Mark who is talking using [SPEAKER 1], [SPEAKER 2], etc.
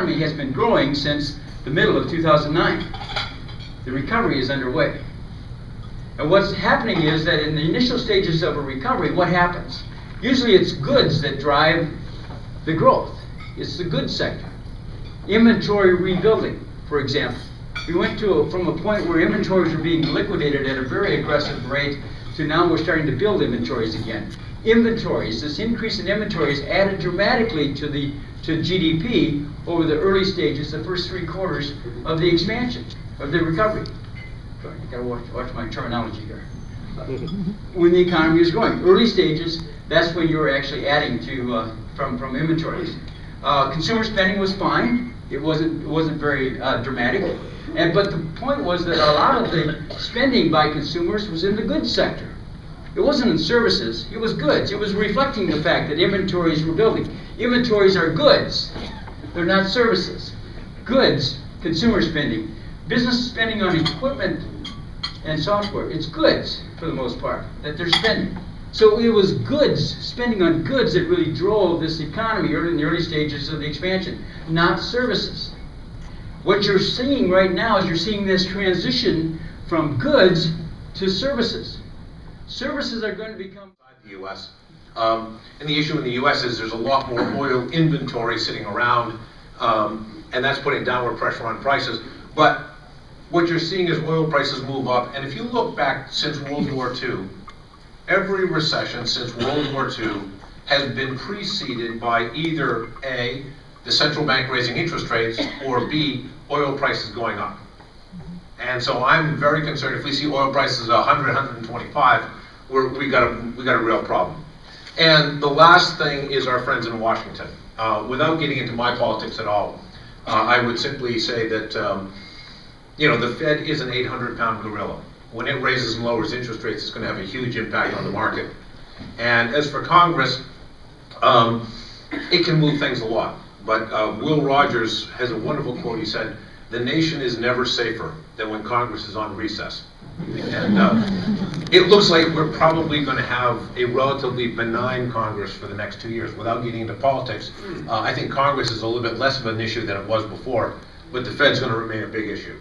[SPEAKER 1] economy has been growing since the middle of 2009. The recovery is underway. And what's happening is that in the initial stages of a recovery, what happens? Usually it's goods that drive the growth. It's the goods sector. Inventory rebuilding, for example. We went from a point where inventories were being liquidated at a very aggressive rate to now we're starting to build inventories again. Inventories, this increase in inventories added dramatically to GDP over the early stages, the first 3 quarters of the expansion, of the recovery. Sorry, you gotta watch my terminology here. When the economy was growing, early stages, that's when you were actually adding to from inventories. Consumer spending was fine. It wasn't very dramatic. But the point was that a lot of the spending by consumers was in the goods sector. It wasn't in services, it was goods. It was reflecting the fact that inventories were building. Inventories are goods, they're not services. Goods, consumer spending. Business spending on equipment and software, it's goods for the most part that they're spending. So it was goods, spending on goods that really drove this economy in the early stages of the expansion, not services. What you're seeing right now is you're seeing this transition from goods to services. Services are going to become
[SPEAKER 2] the U.S. And the issue in the U.S. is there's a lot more oil inventory sitting around, and that's putting downward pressure on prices. But what you're seeing is oil prices move up, and if you look back since World War II, every recession since World War II has been preceded by either A, the central bank raising interest rates, or B, oil prices going up. And so I'm very concerned if we see oil prices 100, 125, we got a real problem. And the last thing is our friends in Washington. Without getting into my politics at all, I would simply say that the Fed is an 800-pound gorilla. When it raises and lowers interest rates, it's going to have a huge impact on the market. And as for Congress, it can move things a lot. But Will Rogers has a wonderful quote. He said, "The nation is never safer than when Congress is on recess." And it looks like we're probably going to have a relatively benign Congress for the next 2 years. Without getting into politics, I think Congress is a little bit less of an issue than it was before, but the Fed's going to remain a big issue.